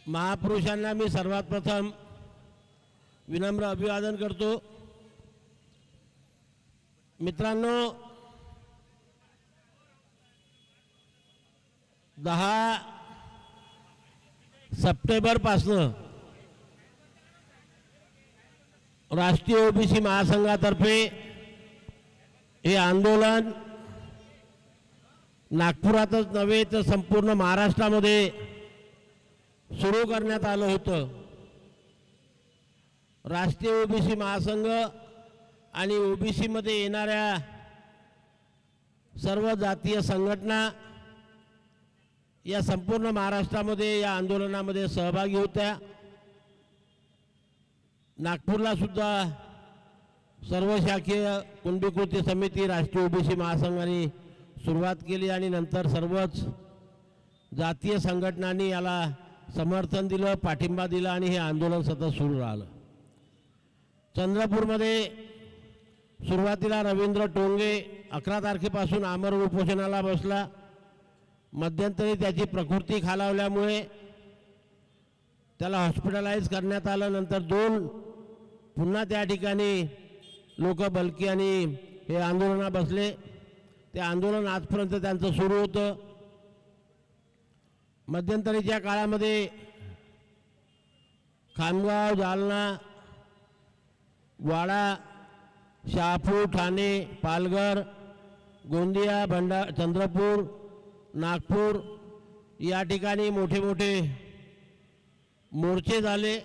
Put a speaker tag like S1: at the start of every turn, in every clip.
S1: महापुरुषांना मी सर्वात प्रथम विनम्र अभिवादन करतो। मित्रांनो, 10 सप्टेंबर पासून राष्ट्रीय ओबीसी महासंघातर्फे हे आंदोलन नागपुरातच नव्हे तर संपूर्ण महाराष्ट्रामध्ये सुरू करण्यात आलं होतं। राष्ट्रीय ओबीसी महासंघ आणि ओबीसी मध्ये येणाऱ्या सर्व जातीय संघटना या संपूर्ण महाराष्ट्रामध्ये या आंदोलनामध्ये सहभागी होत्या। नागपूरला सुद्धा सर्व शाखीय कुणबी कृती समिती राष्ट्रीय ओबीसी महासंघाने सुरुवात केली आणि नंतर सर्वच जातीय संघटनांनी याला समर्थन दिलं, पाठिंबा दिला आणि हे आंदोलन सतत सुरू राहिलं। चंद्रपूरमध्ये सुरुवातीला रवींद्र टोंगे 11 तारखेपासून आमरण उपोषणाला बसला। मध्यंतरी त्याची प्रकृती खालावल्यामुळे त्याला हॉस्पिटलाइज करण्यात आलं। नंतर पुन्हा त्या ठिकाणी लोक बलकी आणि हे आंदोलनात बसले। ते आंदोलन आजपर्यंत त्यांचं सुरू होतं। मध्यंतरीच्या काळामध्ये खामगाव, जालना, वाडा, शहापूर, ठाणे, पालघर, गोंदिया, चंद्रपूर, नागपूर या ठिकाणी मोठे मोठे मोर्चे झाले।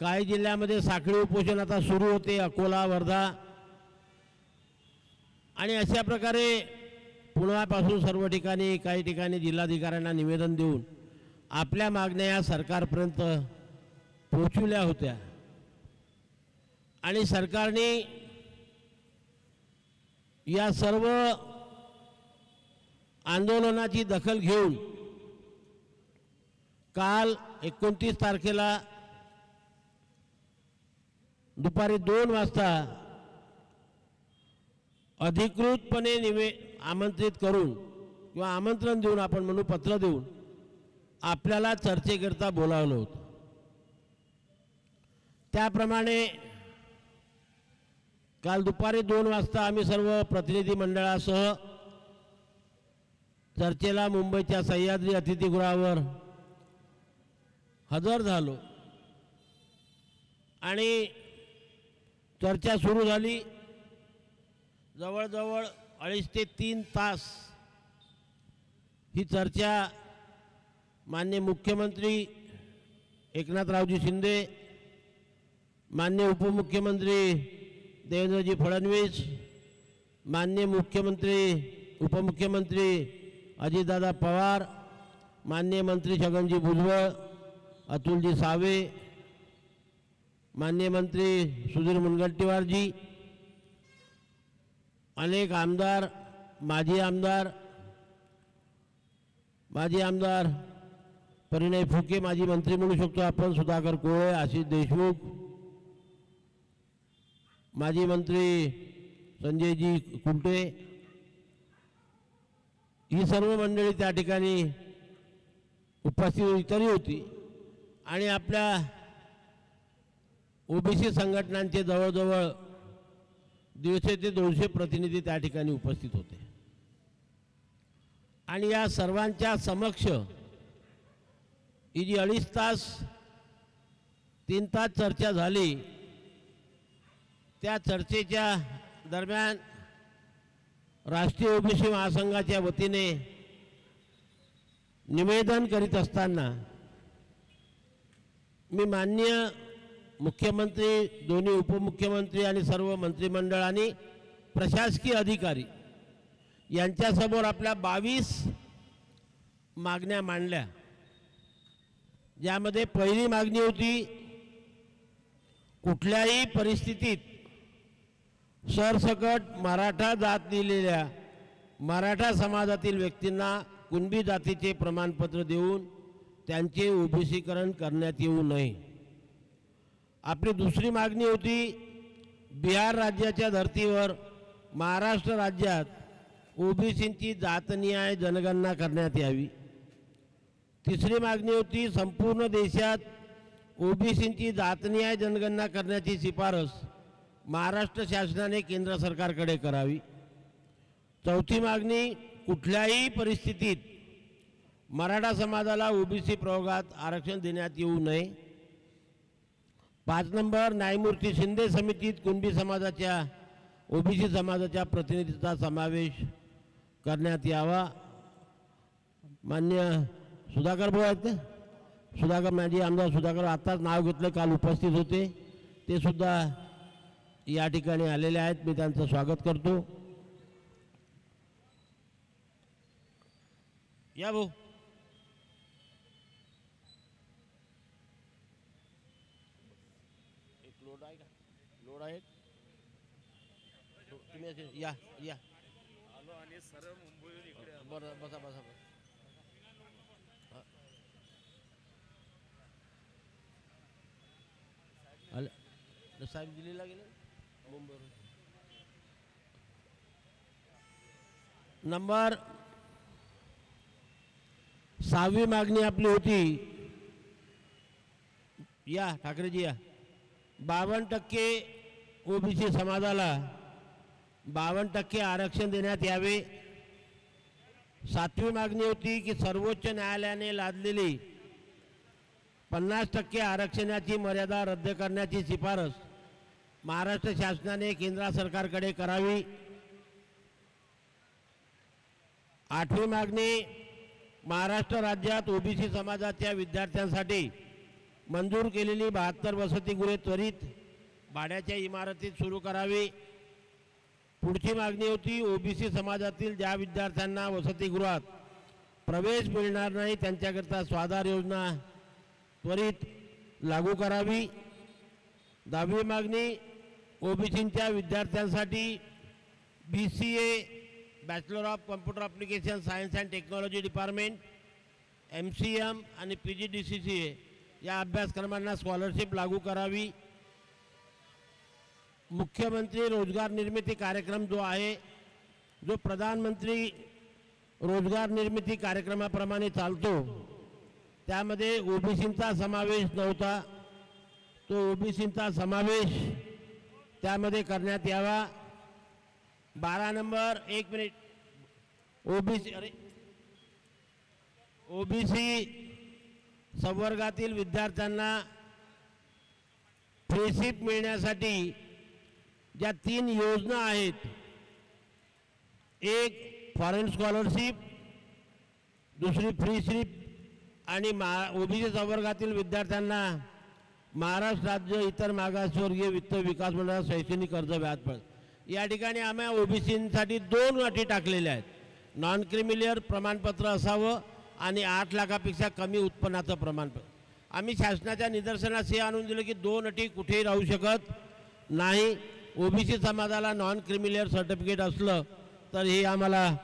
S1: काही जिल्ह्यामध्ये साखळी उपोषण आता सुरू होते, अकोला, वर्धा आणि अशा प्रकारे पुण्यापासून सर्व ठिकाणी काही ठिकाणी जिल्हाधिकाऱ्यांना निवेदन देऊन आपल्या मागण्या या सरकारपर्यंत पोहोचवल्या होत्या आणि सरकारने या सर्व आंदोलनाची दखल घेऊन काल 29 तारखेला दुपारी 2 वाजता अधिकृतपणे आमंत्रित करून किंवा आमंत्रण देऊन आपण म्हणू पत्र देऊन आपल्याला चर्चेकरता बोलावलं होतं। त्याप्रमाणे काल दुपारी 2 वाजता आम्ही सर्व प्रतिनिधी मंडळासह चर्चेला मुंबईच्या सह्याद्री अतिथीगृहावर हजर झालो आणि चर्चा सुरू झाली। जवळजवळ 2.5 ते 3 तास ही चर्चा माननीय मुख्यमंत्री एकनाथरावजी शिंदे, माननीय उपमुख्यमंत्री देवेंद्रजी फडणवीस, माननीय उपमुख्यमंत्री अजितदादा पवार, माननीय मंत्री छगनजी भुजबळ, अतुलजी सावे, माननीय मंत्री सुधीर मुनगंटीवारजी, अनेक आमदार, माजी आमदार परिणय फुके माजी मंत्री म्हणू शकतो आपण, सुधाकर कोळे, आशिष देशमुख, माजी मंत्री संजयजी कुंटे, ही सर्व मंडळी त्या ठिकाणी उपस्थित होती आणि आपल्या ओबीसी संघटनांचे जवळजवळ 150 ते 200 प्रतिनिधी त्या ठिकाणी उपस्थित होते आणि या सर्वांच्या समक्ष ही जी 2.5 तास 3 तास चर्चा झाली, त्या चर्चेच्या दरम्यान राष्ट्रीय ओबीसी महासंघाच्या वतीने निवेदन करीत असताना मी माननीय मुख्यमंत्री, दोन्ही उपमुख्यमंत्री आणि सर्व मंत्रिमंडळ आणि प्रशासकीय अधिकारी यांच्यासमोर आपल्या 22 मागण्या मांडल्या। ज्यामध्ये पहिली मागणी होती, कुठल्याही परिस्थितीत सरसकट मराठा जात दिलेल्या मराठा समाजातील व्यक्तींना कुणबी जातीचे प्रमाणपत्र देऊन त्यांचे ओबीसीकरण करण्यात येऊ नये। आपली दुसरी मागणी होती, बिहार राज्याच्या धर्तीवर महाराष्ट्र राज्यात ओबीसींची जातनिहाय जनगणना करण्यात यावी। तिसरी मागणी होती संपूर्ण देशात ओबीसींची जातनिहाय जनगणना करण्याची शिफारस महाराष्ट्र शासनाने केंद्र सरकारकडे करावी। चौथी मागणी कुठल्याही परिस्थितीत मराठा समाजाला ओबीसी प्रवर्गात आरक्षण देण्यात येऊ नये। 5 नंबर न्यायमूर्ती शिंदे समितीत कुणबी समाजाच्या ओबीसी समाजाच्या प्रतिनिधीचा समावेश करण्यात यावा। मान्य सुधाकर भाऊ आहेत का? सुधाकर माजी आमदार सुधाकर आताच नाव घेतलं, काल उपस्थित होते, ते सुद्धा या ठिकाणी आलेले आहेत, मी त्यांचं स्वागत करतो। या भाऊ एक लोड आहे का? लोड आहे तुम्ही या या
S2: आलो आणि सरळ मुंबईहून इकडे
S1: बरं बसा बसा साहेब दिल्लीला गेले मुंबईवरून। नंबर 6वी मागणी आपली होती, या ठाकरेजी या, 52% ओबीसी समाजाला 52% आरक्षण देण्यात यावे। 7वी मागणी होती की सर्वोच्च न्यायालयाने लादलेली 50% आरक्षणाची मर्यादा रद्द करण्याची शिफारस महाराष्ट्र शासनाने केंद्र सरकारकडे करावी। 8वी मागणी महाराष्ट्र राज्यात ओबीसी समाजाच्या विद्यार्थ्यांसाठी मंजूर केलेली 72 वसतिगृहे त्वरित भाड्याच्या इमारतीत सुरू करावी। पुढची मागणी होती ओबीसी समाजातील ज्या विद्यार्थ्यांना वसतिगृहात प्रवेश मिळणार नाही त्यांच्याकरता स्वाधार योजना त्वरित लागू करावी। 10वी मागणी ओबीसींच्या विद्यार्थ्यांसाठी BCA bachelor of computer application science and technology department, MCM आणि PGDCCA या अभ्यासक्रमांना स्कॉलरशिप लागू करावी। मुख्यमंत्री रोजगार निर्मिती कार्यक्रम जो आहे, जो प्रधानमंत्री रोजगार निर्मिती कार्यक्रमाप्रमाणे चालतो, त्यामध्ये ओबीसींचा समावेश नव्हता, तो ओबीसींचा समावेश त्यामध्ये करण्यात यावा। 12 नंबर 1 मिनिट ओबीसी संवर्गातील विद्यार्थ्यांना फ्रीशिप मिळण्यासाठी ज्या 3 योजना आहेत, एक फॉरेन स्कॉलरशिप, दुसरी फ्रीशिप आणि ओबीसी संवर्गातील विद्यार्थ्यांना महाराष्ट्र राज्य इतर मागासवर्गीय वित्त विकास मंडळ शैक्षणिक कर्ज व्याजपळ, या ठिकाणी आम्ही ओबीसींसाठी 2 अटी टाकलेल्या आहेत। नॉन क्रिमिलियर प्रमाणपत्र असावं आणि 8 लाखापेक्षा कमी उत्पन्नाचं प्रमाणपत्र। आम्ही शासनाच्या निदर्शनास हे आणून दिलं की 2 अटी कुठेही राहू शकत नाही। ओबीसी समाजाला नॉन क्रिमिलियर सर्टिफिकेट असलं तर हे आम्हाला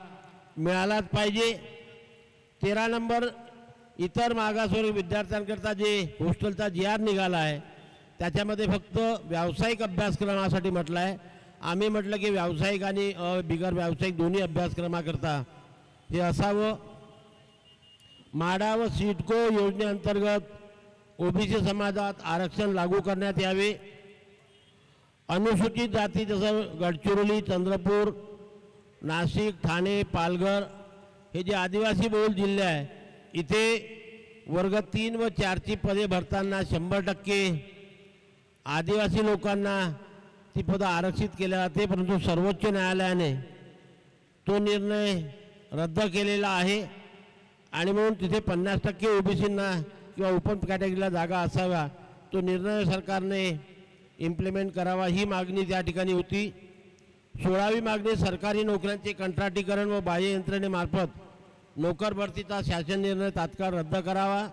S1: मिळालाच पाहिजे। 13 नंबर इतर मागासवर्गीय विद्यार्थ्यांकरता जे हॉस्टेलचा GR निघाला आहे, त्याच्यामध्ये फक्त व्यावसायिक अभ्यासक्रमासाठी म्हटलं आहे। आम्ही म्हटलं की व्यावसायिक आणि बिगर व्यावसायिक दोन्ही अभ्यासक्रमाकरता हे असावं। माडा व सिडको योजनेअंतर्गत ओबीसी समाजात आरक्षण लागू करण्यात यावे। अनुसूचित जाती जसं गडचिरोली, चंद्रपूर, नाशिक, ठाणे, पालघर हे जे आदिवासी बहुल जिल्हे आहे, इथे वर्ग 3 व 4ची पदे भरताना 100% आदिवासी लोकांना ती पदं आरक्षित केल्या जाते, परंतु सर्वोच्च न्यायालयाने तो निर्णय रद्द केलेला आहे आणि म्हणून तिथे 50% ओबीसींना किंवा ओपन कॅटेगरीला जागा असाव्या, तो निर्णय सरकारने इम्प्लिमेंट करावा, ही मागणी त्या ठिकाणी होती। 16वी मागणी सरकारी नोकऱ्यांचे कंत्राटीकरण व बाह्य यंत्रणेमार्फत नोकर भरतीचा शासन निर्णय तात्काळ रद्द करावा।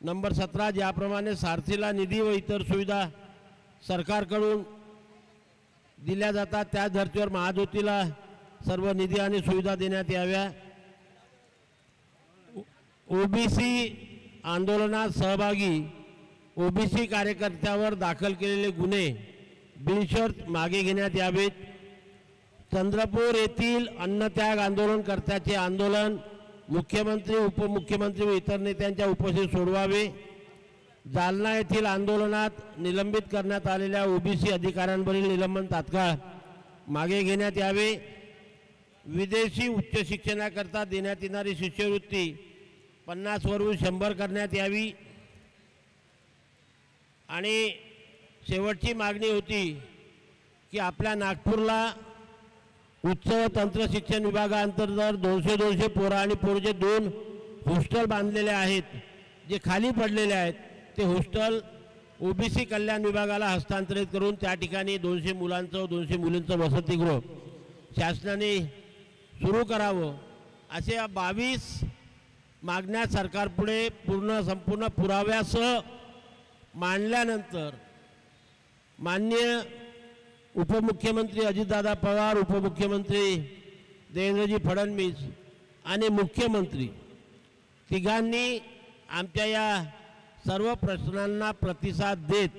S1: नंबर 17 ज्याप्रमाणे सारथीला निधी व इतर सुविधा सरकारकडून दिल्या जातात, त्या धर्तीवर महाज्योतीला सर्व निधी आणि सुविधा देण्यात याव्या। ओबीसी आंदोलनात सहभागी ओबीसी कार्यकर्त्यावर दाखल केलेले गुन्हे बिनशर्त मागे घेण्यात यावेत। चंद्रपूर येथील अन्नत्याग आंदोलनकर्त्याचे आंदोलन मुख्यमंत्री, उपमुख्यमंत्री व इतर नेत्यांच्या उपस्थितीत सोडवावे. जालना येथील आंदोलनात निलंबित करण्यात आलेल्या ओबीसी अधिकाऱ्यांवरील निलंबन तात्काळ मागे घेण्यात यावे. विदेशी उच्च शिक्षणाकरता देण्यात येणारी शिष्यवृत्ती 50 वरून 100 करण्यात यावी. आणि शेवटची मागणी होती की आपल्या नागपूरला उच्च व तंत्र शिक्षण विभागाअंतर्गत 200 पोरं आणि पोरीचे 2 हॉस्टेल बांधलेले आहेत, जे खाली पडलेले आहेत. ते हॉस्टेल ओबीसी कल्याण विभागाला हस्तांतरित करून त्या ठिकाणी 200 मुलांचं व 200 मुलींचं वसतिगृह शासनाने सुरू करावं. असे 22 मागण्या सरकारपुढे संपूर्ण पुराव्यासह मांडल्यानंतर माननीय उपमुख्यमंत्री अजितदादा पवार, उपमुख्यमंत्री देवेंद्रजी फडणवीस आणि मुख्यमंत्री तिघांनी आमच्या या सर्व प्रश्नांना प्रतिसाद देत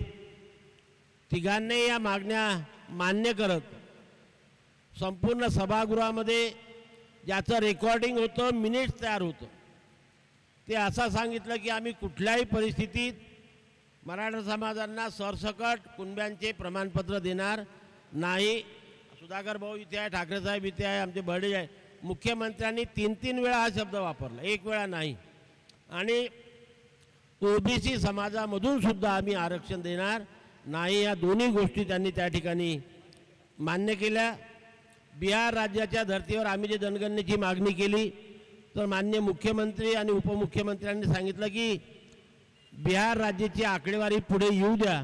S1: तिघांनी या मागण्या मान्य करत संपूर्ण सभागृहामध्ये ज्याचं रेकॉर्डिंग होतं, मिनिट्स तयार होतं, ते असं सांगितलं की आम्ही कुठल्याही परिस्थितीत मराठा समाजांना सरसकट कुणब्यांचे प्रमाणपत्र देणार नाही. सुधाकर भाऊ इथे आहे, ठाकरे साहेब इथे आहे, आमचे बर्डे आहे. मुख्यमंत्र्यांनी 3 वेळा हा शब्द वापरला, 1 वेळा नाही. आणि ओबीसी समाजामधून सुद्धा आम्ही आरक्षण देणार नाही, या दोन्ही गोष्टी त्यांनी त्या ठिकाणी मान्य केल्या. बिहार राज्याच्या धर्तीवर आम्ही जे जनगणनेची मागणी केली तर माननीय मुख्यमंत्री आणि उपमुख्यमंत्र्यांनी सांगितलं की बिहार राज्याची आकडेवारी पुढे येऊ द्या,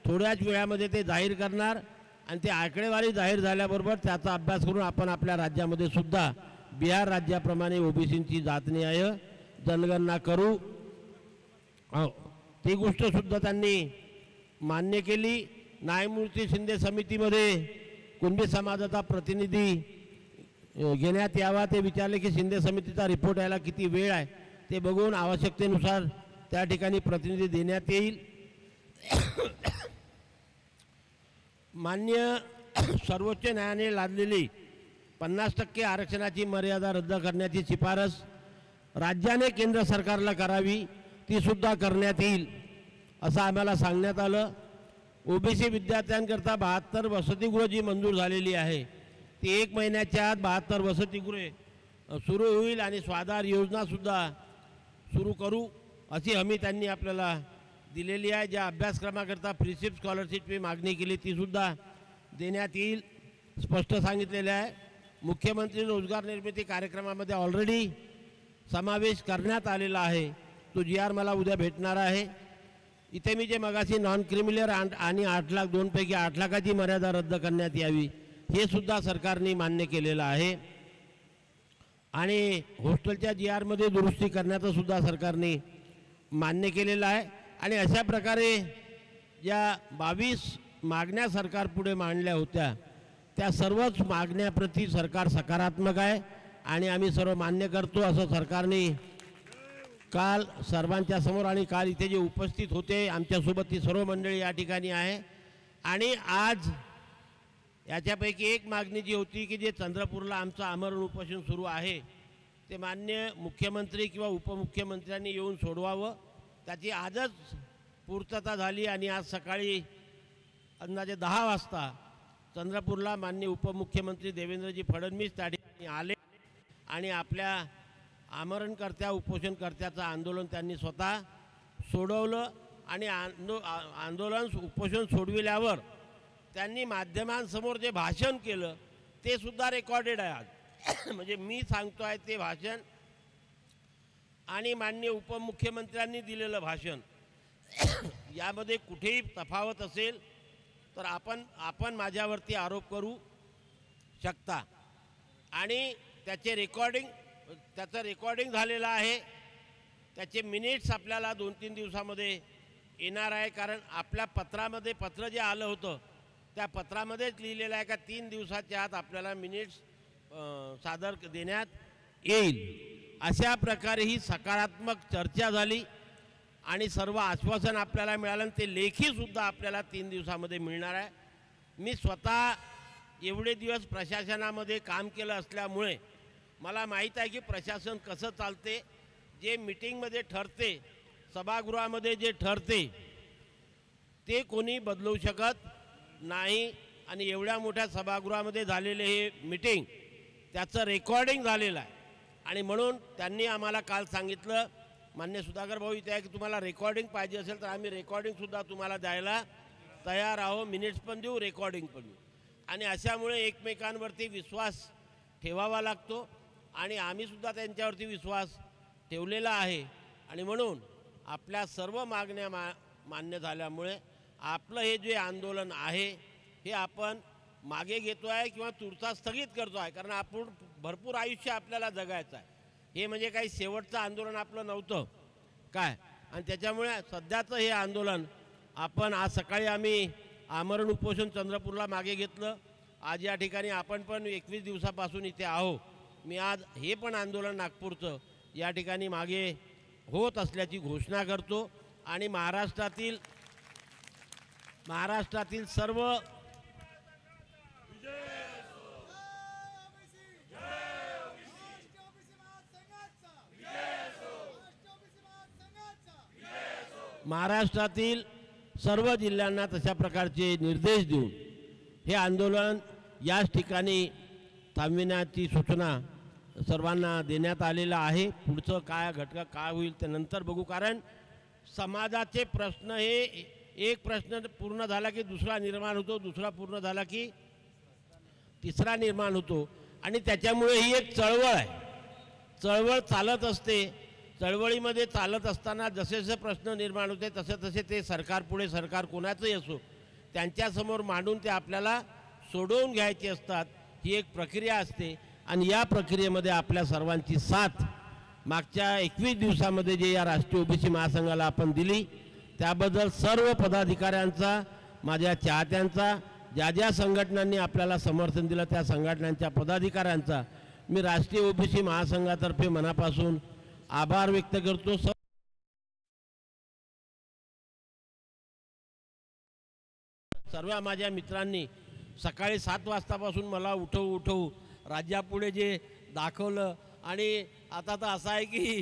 S1: थोड्याच वेळामध्ये ते जाहीर करणार आणि ते आकडेवारी जाहीर झाल्याबरोबर त्याचा अभ्यास करून आपण आपल्या राज्यामध्ये सुद्धा बिहार राज्याप्रमाणे ओबीसींची जातनिहाय जनगणना करू. ती गोष्टसुद्धा त्यांनी मान्य केली. न्यायमूर्ती शिंदे समितीमध्ये कुणबी समाजाचा प्रतिनिधी घेण्यात यावा. ते विचारले की शिंदे समितीचा रिपोर्ट यायला किती वेळ आहे, ते बघून आवश्यकतेनुसार त्या ठिकाणी प्रतिनिधी देण्यात येईल. मान्य सर्वोच्च न्यायालयाने लादलेली 50% आरक्षणाची मर्यादा रद्द करण्याची शिफारस राज्याने केंद्र सरकारला करावी, ती सुद्धा करण्यात येईल असं आम्हाला सांगण्यात आलं. ओबीसी विद्यार्थ्यांकरता 72 वसतिगृह जी मंजूर झालेली आहे ती 1 महिन्याच्या आत 72 वसतिगृहे सुरू होईल आणि स्वाधार योजनासुद्धा सुरू करू अशी हमी त्यांनी आपल्याला दिलेली आहे. ज्या अभ्यासक्रमाकरता फ्रीशिप स्कॉलरशिपची मागणी केली तीसुद्धा देण्यात येईल स्पष्ट सांगितलेले आहे. मुख्यमंत्री रोजगार निर्मिती कार्यक्रमामध्ये ऑलरेडी समावेश करण्यात आलेला आहे. तो GR मला उद्या भेटणार आहे. इथे मी जे मगाशी नॉन क्रिमिनल आणि 8 लाख 2 पैकी 8 लाखाची मर्यादा रद्द करण्यात यावी हे सुद्धा सरकारने मान्य केलेलं आहे. आणि हॉस्टेलच्या GRमध्ये दुरुस्ती करण्याचं सुद्धा सरकारने मान्य केलेलं आहे. आणि अशा प्रकारे ज्या 22 मागण्या सरकारपुढे मांडल्या होत्या त्या सर्वच मागण्याप्रती सरकार सकारात्मक आहे आणि आम्ही सर्व मान्य करतो असं सरकारने काल सर्वांच्या समोर आणि काल इथे जे उपस्थित होते आमच्यासोबत ती सर्व मंडळी या ठिकाणी आहे. आणि आज याच्यापैकी एक मागणी जी होती की जे चंद्रपूरला आमचं आमरण उपोषण सुरू आहे ते माननीय मुख्यमंत्री किंवा उपमुख्यमंत्र्यांनी येऊन सोडवावं, त्याची आजच पूर्तता झाली. आणि आज सकाळी अंदाजे 10 वाजता चंद्रपूरला माननीय उपमुख्यमंत्री देवेंद्रजी फडणवीस त्या ठिकाणी आले आणि आपल्या आमरणकर्त्या उपोषणकर्त्याचं आंदोलन त्यांनी स्वतः सोडवलं. आणि आंदोलन उपोषण सोडविल्यावर त्यांनी माध्यमांसमोर जे भाषण केलं ते सुद्धा रेकॉर्डेड आहे आज. म्हणजे मी सांगतो आहे ते भाषण आणि माननीय उपमुख्यमंत्र्यांनी दिलेलं भाषण यामध्ये कुठेही तफावत असेल तर आपण माझ्यावरती आरोप करू शकता. आणि त्याचं रेकॉर्डिंग झालेलं आहे. त्याचे मिनिट्स आपल्याला 2-3 दिवसामध्ये येणार आहे. कारण आपल्या पत्रामध्ये पत्र जे आलं होतं त्या पत्रामध्येच लिहिलेलं आहे का 3 दिवसाच्या आत आपल्याला मिनिट्स सादर देण्यात येईल. अशा प्रकारे ही सकारात्मक चर्चा झाली आणि सर्व आश्वासन आपल्याला मिळालं आणि ते लेखीसुद्धा आपल्याला 3 दिवसामध्ये मिळणार आहे. मी स्वतः एवढे दिवस प्रशासनामध्ये काम केलं असल्यामुळे मला माहीत आहे की प्रशासन कसं चालते, जे मीटिंगमध्ये ठरते, सभागृहामध्ये जे ठरते ते कोणी बदलू शकत नाही. आणि एवढ्या मोठ्या सभागृहामध्ये झालेले हे मीटिंग त्याचं रेकॉर्डिंग झालेलं आहे. आणि म्हणून त्यांनी आम्हाला काल सांगितलं, मान्य सुधाकर भाऊ इथे आहे, की तुम्हाला रेकॉर्डिंग पाहिजे असेल तर आम्ही रेकॉर्डिंगसुद्धा तुम्हाला द्यायला तयार आहो, मिनिट्स पण देऊ, रेकॉर्डिंग पण देऊ. आणि अशामुळे एकमेकांवरती विश्वास ठेवावा लागतो आणि आम्हीसुद्धा त्यांच्यावरती विश्वास ठेवलेला आहे. आणि म्हणून आपल्या सर्व मागण्या मान्य झाल्यामुळे आपलं हे जे आंदोलन आहे हे आपण मागे घेतो आहे किंवा तुर्तास स्थगित करतो आहे. कारण आपण भरपूर आयुष्य आपल्याला जगायचं आहे. हे म्हणजे काही शेवटचं आंदोलन आपलं नव्हतं काय. आणि त्याच्यामुळे सध्याचं हे आंदोलन आपण आज सकाळी आम्ही आमरण उपोषण चंद्रपूरला मागे घेतलं. आज या ठिकाणी आपण पण 21 दिवसापासून इथे आहो. मी आज हे पण आंदोलन नागपूरचं या ठिकाणी मागे होत असल्याची घोषणा करतो. आणि महाराष्ट्रातील सर्व जिल्ह्यांना तशा प्रकारचे निर्देश देऊन हे आंदोलन याच ठिकाणी थांबविण्याची सूचना सर्वांना देण्यात आलेलं आहे. पुढचं काय घटका काय होईल ते नंतर बघू. कारण समाजाचे प्रश्न हे एक प्रश्न पूर्ण झाला की दुसरा निर्माण होतो, दुसरा पूर्ण झाला की तिसरा निर्माण होतो. आणि त्याच्यामुळे ही एक चळवळ आहे. चळवळ चालत असते. चळवळीमध्ये चालत असताना जसे जसे प्रश्न निर्माण होते तसे तसे ते सरकारपुढे, सरकार कोणाचंही असो, त्यांच्यासमोर मांडून ते आपल्याला सोडवून घ्यायचे असतात. ही एक प्रक्रिया असते. आणि या प्रक्रियेमध्ये आपल्या सर्वांची साथ मागच्या 21 दिवसामध्ये जे या राष्ट्रीय ओबीसी महासंघाला आपण दिली त्याबद्दल सर्व पदाधिकाऱ्यांचा, माझ्या चाहत्यांचा, ज्या ज्या संघटनांनी आपल्याला समर्थन दिलं त्या संघटनांच्या पदाधिकाऱ्यांचा मी राष्ट्रीय ओबीसी महासंघातर्फे मनापासून आभार व्यक्त करतो. सर्व माझ्या मित्रांनी सकाळी 7 वाजतापासून मला उठवू राज्यापुढे जे दाखवलं. आणि आता तर असं आहे की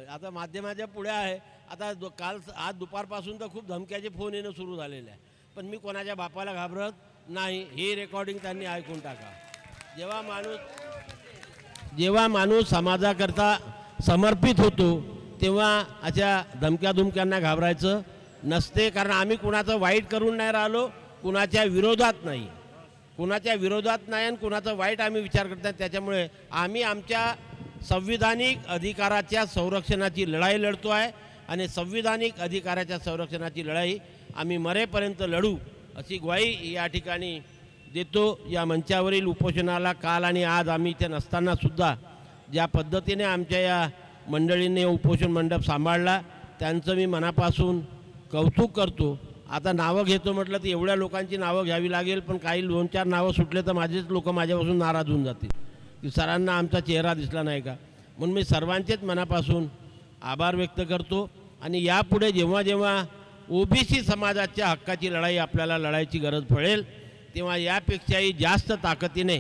S1: आता माध्यमाच्या पुढे आहे. आता आज दुपारपासून तर खूप धमक्याचे फोन येणं सुरू झालेले आहे. पण मी कोणाच्या बापाला घाबरत नाही. हे रेकॉर्डिंग त्यांनी ऐकून टाका. जेव्हा माणूस समाजाकरता समर्पित होतो तेव्हा अशा धमक्यांना घाबरायचं नसते. कारण आम्ही कुणाचं वाईट करून नाही राहिलो, कुणाच्या विरोधात नाही आणि कुणाचं वाईट आम्ही विचार करत नाही. त्याच्यामुळे आम्ही आमच्या संविधानिक अधिकाराच्या संरक्षणाची लढाई लढतो आहे. आणि संविधानिक अधिकाराच्या संरक्षणाची लढाई आम्ही मरेपर्यंत लढू अशी ग्वाही या ठिकाणी देतो. या मंचावरील उपोषणाला काल आणि आज आम्ही इथे नसतानासुद्धा ज्या पद्धतीने आमच्या या मंडळींनी उपोषण मंडप सांभाळला त्यांचं मी मनापासून कौतुक करतो. आता नावं घेतो म्हटलं तर एवढ्या लोकांची नावं घ्यावी लागेल. पण काही 2-4 नावं सुटले तर माझेच लोक माझ्यापासून नाराज होऊन जातील की सरांना आमचा चेहरा दिसला नाही का. म्हणून मी सर्वांचेच मनापासून आभार व्यक्त करतो. आणि यापुढे जेव्हा जेव्हा ओबीसी समाजाच्या हक्काची लढाई आपल्याला लढायची गरज पडेल तेव्हा यापेक्षाही जास्त ताकदीने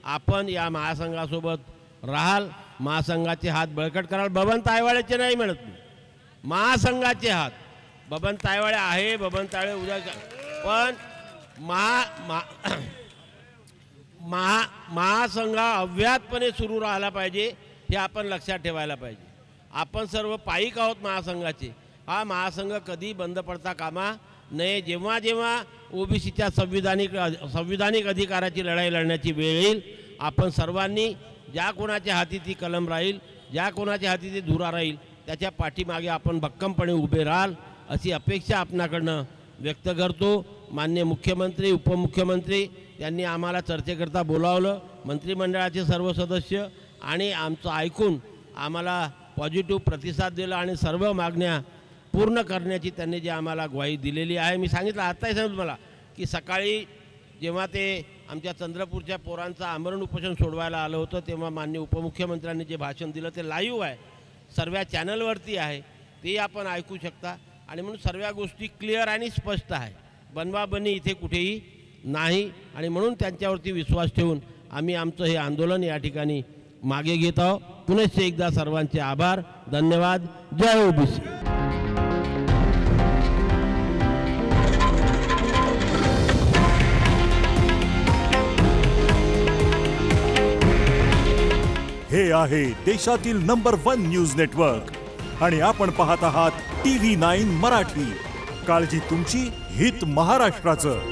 S1: आपण या महासंघासोबत राहाल, महासंघाचे हात बळकट कराल. बबन तायवाळेचे नाही म्हणत मी, महासंघाचे हात. बबन तायवाळे आहे, बबन तायवाळे उद्या, पण महासंघ अव्याहतपणे सुरू राहिला पाहिजे हे आपण लक्षात ठेवायला पाहिजे. आपण सर्व पाईक आहोत महासंघाचे. हा महासंघ कधी बंद पडता कामा नये. जेव्हा जेव्हा ओबीसीच्या संविधानिक अधिकाराची लढाई लढण्याची वेळ येईल आपण सर्वांनी ज्या कोणाच्या हाती ती कलम राहील, ज्या कोणाच्या हाती ती धुरा राहील त्याच्या पाठीमागे आपण भक्कमपणे उभे राहाल अशी अपेक्षा आपणाकडनं व्यक्त करतो. माननीय मुख्यमंत्री, उपमुख्यमंत्री यांनी आम्हाला चर्चेकरता बोलावलं. मंत्रिमंडळाचे सर्व सदस्य आणि आमचं ऐकून आम्हाला पॉझिटिव्ह प्रतिसाद दिला आणि सर्व मागण्या पूर्ण करण्याची त्यांनी जी आम्हाला ग्वाही दिलेली आहे. मी सांगितलं, आत्ताही सांगितलं मला की सकाळी जेव्हा ते आमच्या चंद्रपूरच्या पोरांचं आमरण उपोषण सोडवायला आलं होतं तेव्हा माननीय उपमुख्यमंत्र्यांनी जे भाषण दिलं ते लाईव्ह आहे, सर्व चॅनलवरती आहे, ते आपण ऐकू शकता. आणि म्हणून सर्व गोष्टी क्लिअर आणि स्पष्ट आहे. बनवाबनी इथे कुठेही नाही. आणि म्हणून त्यांच्यावरती विश्वास ठेवून आम्ही आमचं हे आंदोलन या ठिकाणी मागे घेत आहोत. पुनश्च एकदा सर्वांचे आभार, धन्यवाद. जय ओबीसी.
S3: हे आहे देशातील नंबर 1 न्यूज नेटवर्क आणि आपण पाहत आहात TV9 मराठी. काळजी तुमची, हित महाराष्ट्राचं.